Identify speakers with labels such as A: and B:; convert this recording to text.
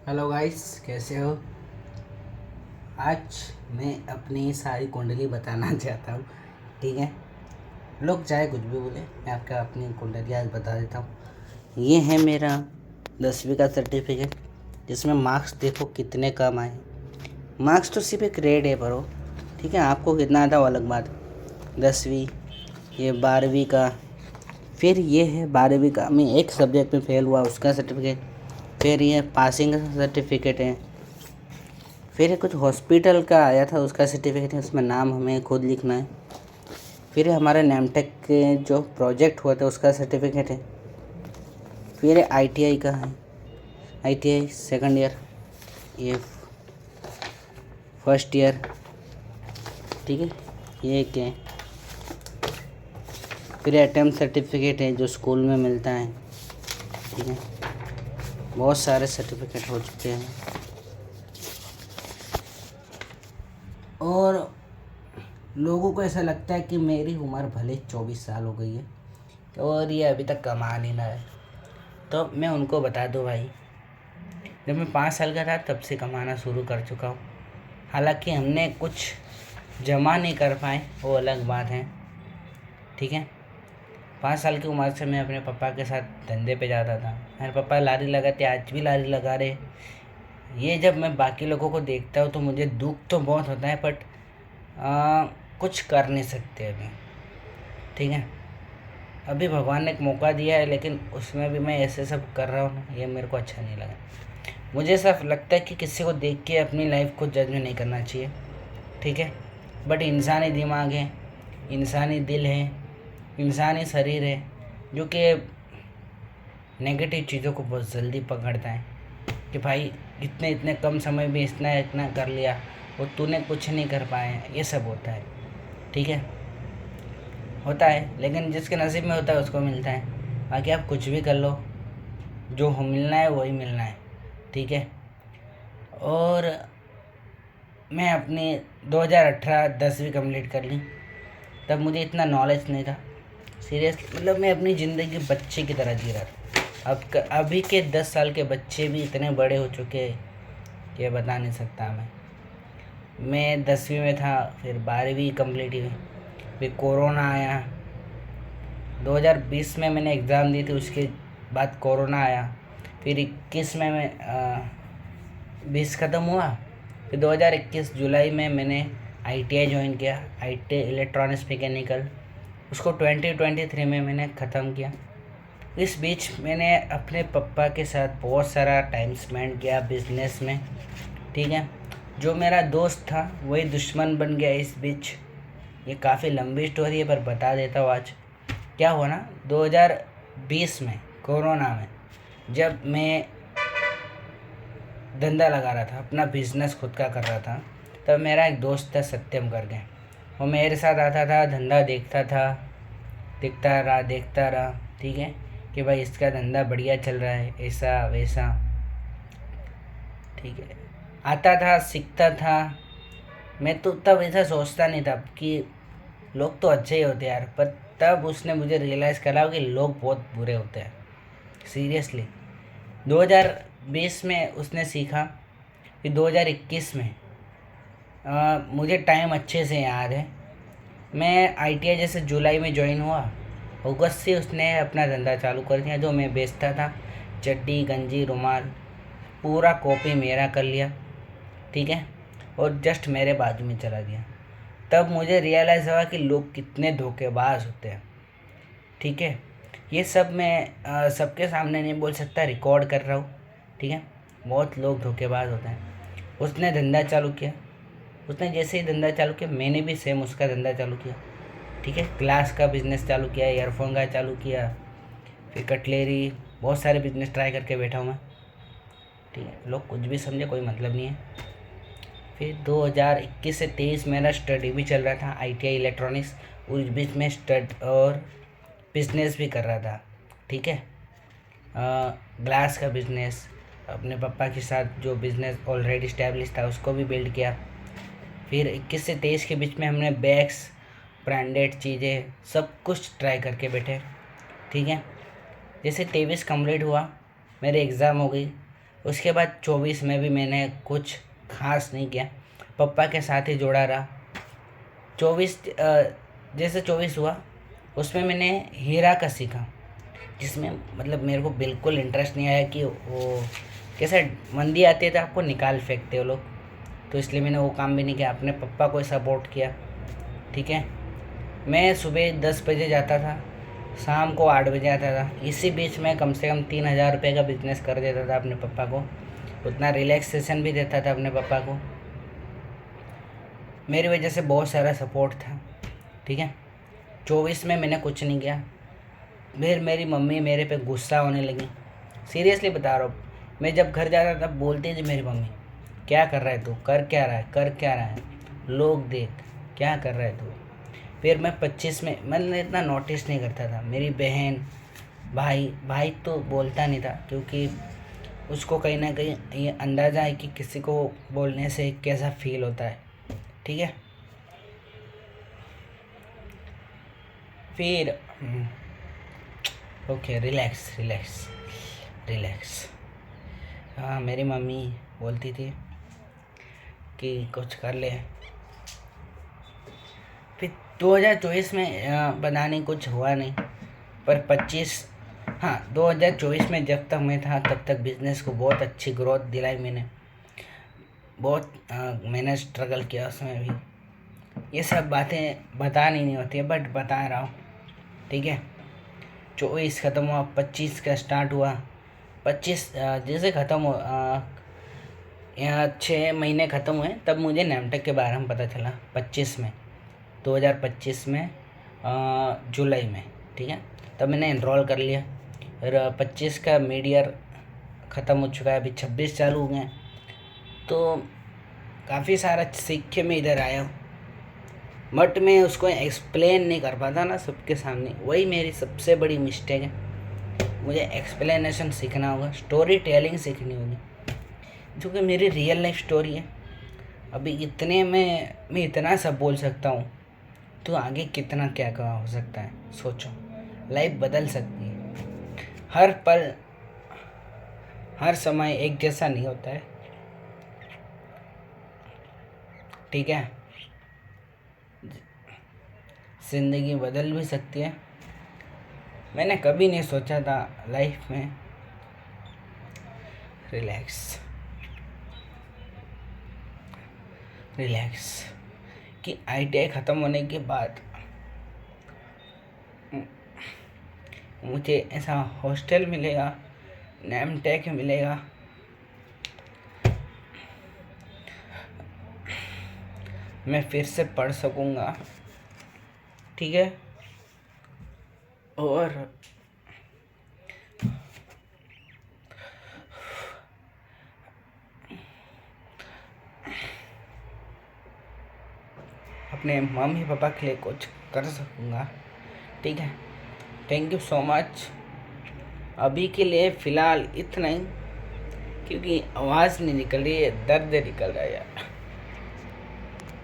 A: Hello guys, कैसे हो। आज मैं अपनी सारी कुंडली बताना चाहता हूँ। ठीक है, लोग चाहे कुछ भी बोले, मैं आपका अपनी कुंडली आज बता देता हूँ। ये है मेरा 10वीं का सर्टिफिकेट, जिसमें मार्क्स देखो कितने कम आए। मार्क्स तो सिर्फ एक ग्रेड है ब्रो। ठीक है, आपको कितना आता वो अलग बात। 10वीं, ये 12वीं का, फिर ये है 12वीं का मैं एक सब्जेक्ट में फेल हुआ उसका सर्टिफिकेट, फिर ये पासिंग का सर्टिफिकेट है, फिर कुछ हॉस्पिटल का आया था उसका सर्टिफिकेट है, उसमें नाम हमें खुद लिखना है। फिर हमारे नेमटेक के जो प्रोजेक्ट हुआ था उसका सर्टिफिकेट है। फिर आईटीआई का है, आईटीआई सेकंड ईयर, ये फर्स्ट ईयर। ठीक है, ये क्या है। फिर अटेम्प्ट सर्टिफिकेट है जो स्कूल में मिलता है। ठीक है, बहुत सारे सर्टिफिकेट हो चुके हैं। और लोगों को ऐसा लगता है कि मेरी उम्र भले 24 साल हो गई है और ये अभी तक कमा नहीं रहा है। तो मैं उनको बता दूं भाई, जब मैं 5 साल का था तब से कमाना शुरू कर चुका हूँ। हालांकि हमने कुछ जमा नहीं कर पाए, वो अलग बात है। ठीक है, 5 साल की उम्र से मैं अपने पापा के साथ धंधे पे जाता था। मेरे पापा लारी लगाते, आज भी लारी लगा रहे। ये जब मैं बाकी लोगों को देखता हूँ तो मुझे दुख तो बहुत होता है, बट कुछ कर नहीं सकते अभी। ठीक है, अभी भगवान ने एक मौका दिया है, लेकिन उसमें भी मैं ऐसे सब कर रहा हूँ ना, ये मेरे को अच्छा नहीं लगा। मुझे सिर्फ लगता है कि किसी को देख के अपनी लाइफ को जज नहीं करना चाहिए। ठीक है, बट इंसानी दिमाग है, इंसानी दिल है, इंसानी शरीर है, जो कि नेगेटिव चीज़ों को बहुत जल्दी पकड़ता है कि भाई इतने इतने कम समय में इतना इतना कर लिया और तूने कुछ नहीं कर पाया, ये सब होता है। ठीक है, होता है, लेकिन जिसके नसीब में होता है उसको मिलता है। बाकी आप कुछ भी कर लो, जो हो मिलना है वही मिलना है। ठीक है, और मैं अपनी 2018 10वीं कंप्लीट कर ली। तब मुझे इतना नॉलेज नहीं था, सीरियसली। मतलब मैं अपनी ज़िंदगी बच्चे की तरह जी रहा था। अभी के 10 साल के बच्चे भी इतने बड़े हो चुके हैं कि बता नहीं सकता मैं 10वीं में था, फिर 12वीं कंप्लीट हुई, फिर कोरोना आया। 2020 में मैंने एग्ज़ाम दी थी, उसके बाद कोरोना आया। फिर 21 में मैं 20 ख़त्म हुआ। फिर 2021 जुलाई में मैंने आईटीआई ज्वाइन किया, आईटी इलेक्ट्रॉनिक्स मैकेनिकल। उसको 2023 में मैंने ख़त्म किया। इस बीच मैंने अपने पापा के साथ बहुत सारा टाइम स्पेंड किया बिजनेस में। ठीक है, जो मेरा दोस्त था वही दुश्मन बन गया इस बीच। ये काफ़ी लंबी स्टोरी है, पर बता देता हूँ आज क्या हुआ ना। 2020 में कोरोना में जब मैं धंधा लगा रहा था, अपना बिजनेस खुद का कर रहा था, तब मेरा एक दोस्त था सत्यम करके। वो मेरे साथ आता था, धंधा देखता था, देखता रहा। ठीक है, कि भाई इसका धंधा बढ़िया चल रहा है, ऐसा वैसा। ठीक है, आता था, सीखता था। मैं तो तब ऐसा सोचता नहीं था कि लोग तो अच्छे ही होते हैं यार, पर तब उसने मुझे रियलाइज़ करा कि लोग बहुत बुरे होते हैं, सीरियसली। 2020 में उसने सीखा। फिर 2021 में मुझे टाइम अच्छे से याद है, मैं आईटीआई जैसे जुलाई में ज्वाइन हुआ, अगस्त से उसने अपना धंधा चालू कर दिया। जो मैं बेचता था, चड्डी गंजी रुमाल, पूरा कॉपी मेरा कर लिया। ठीक है, और जस्ट मेरे बाजू में चला दिया। तब मुझे रियलाइज़ हुआ कि लोग कितने धोखेबाज होते हैं। ठीक है, ये सब मैं सबके सामने नहीं बोल सकता, रिकॉर्ड कर रहा हूँ। ठीक है, बहुत लोग धोखेबाज होते हैं। उसने धंधा चालू किया, उसने जैसे ही धंधा चालू किया मैंने भी सेम उसका धंधा चालू किया। ठीक है, ग्लास का बिज़नेस चालू किया, ईयरफोन का चालू किया, फिर कटलेरी, बहुत सारे बिज़नेस ट्राई करके बैठा हूँ मैं। ठीक है, लोग कुछ भी समझे, कोई मतलब नहीं है। फिर 2021 से 23 मेरा स्टडी भी चल रहा था, आईटीआई इलेक्ट्रॉनिक्स। उस बीच में स्टड और बिजनेस भी कर रहा था। ठीक है, ग्लास का बिज़नेस, अपने पापा के साथ जो बिज़नेस ऑलरेडी इस्टेब्लिश था उसको भी बिल्ड किया। फिर 21 से 23 के बीच में हमने बैग्स, ब्रांडेड चीज़ें, सब कुछ ट्राई करके बैठे। ठीक है, जैसे 23 कंप्लीट हुआ, मेरे एग्ज़ाम हो गई, उसके बाद 24 में भी मैंने कुछ खास नहीं किया, पापा के साथ ही जुड़ा रहा। 24 जैसे 24 हुआ उसमें मैंने हीरा का सीखा, जिसमें मतलब मेरे को बिल्कुल इंटरेस्ट नहीं आया कि वो कैसे मंदी आती है तो आपको निकाल फेंकते हो लोग, तो इसलिए मैंने वो काम भी नहीं किया, अपने पापा को सपोर्ट किया। ठीक है, मैं सुबह 10 बजे जाता था, शाम को 8 बजे आता था। इसी बीच में कम से कम 3,000 रुपये का बिजनेस कर देता था अपने पापा को, उतना रिलैक्सेशन भी देता था अपने पापा को। मेरी वजह से बहुत सारा सपोर्ट था। ठीक है, 24 में मैंने कुछ नहीं किया। फिर मेरी मम्मी मेरे पे गुस्सा होने लगी, सीरियसली बता रहा हूँ। मैं जब घर जाता था बोलती थी मेरी मम्मी, क्या कर रहा है तू, कर क्या रहा है, कर क्या रहा है, लोग देख क्या कर रहा है तू। फिर मैं 25 में मैंने इतना नोटिस नहीं करता था। मेरी बहन भाई तो बोलता नहीं था, क्योंकि उसको कहीं ना कहीं ये अंदाज़ा है कि किसी को बोलने से कैसा फील होता है। ठीक है, फिर ओके, रिलैक्स रिलैक्स रिलैक्स। हाँ, मेरी मम्मी बोलती थी कि कुछ कर ले। फिर 2024 में बनाने कुछ हुआ नहीं, पर 2024 में जब तक मैं था तब तक बिज़नेस को बहुत अच्छी ग्रोथ दिलाई मैंने। बहुत मैंने स्ट्रगल किया उसमें भी। ये सब बातें बतानी नहीं होती है, बट बता रहा हूँ। ठीक है, 24 ख़त्म हुआ, 25 का स्टार्ट हुआ। 25 जैसे ख़त्म हुआ, यहाँ 6 महीने ख़त्म हुए तब मुझे नेमटेक के बारे में पता चला। 2025 में जुलाई में। ठीक है, तब मैंने एनरोल कर लिया। और 25 का मिड ईयर ख़त्म हो चुका है, अभी 26 चालू हो गए। तो काफ़ी सारा सीख के मैं इधर आया हूँ, बट मैं उसको एक्सप्लेन नहीं कर पाता ना सबके सामने, वही मेरी सबसे बड़ी मिस्टेक है। मुझे एक्सप्लेनेशन सीखना होगा, स्टोरी टेलिंग सीखनी होगी, जो कि मेरी रियल लाइफ स्टोरी है। अभी इतने में मैं इतना सब बोल सकता हूँ, तो आगे कितना क्या क्या हो सकता है। सोचो, लाइफ बदल सकती है। हर पल हर समय एक जैसा नहीं होता है। ठीक है, ज़िंदगी बदल भी सकती है। मैंने कभी नहीं सोचा था लाइफ में रिलैक्स कि ITI ख़त्म होने के बाद मुझे ऐसा हॉस्टल मिलेगा, नेमटेक मिलेगा, मैं फिर से पढ़ सकूँगा। ठीक है, और अपने मम्मी पापा के लिए कुछ कर सकूँगा। ठीक है, थैंक यू सो मच। अभी के लिए फ़िलहाल इतना ही, क्योंकि आवाज़ नहीं निकल रही है, दर्द निकल रहा है यार।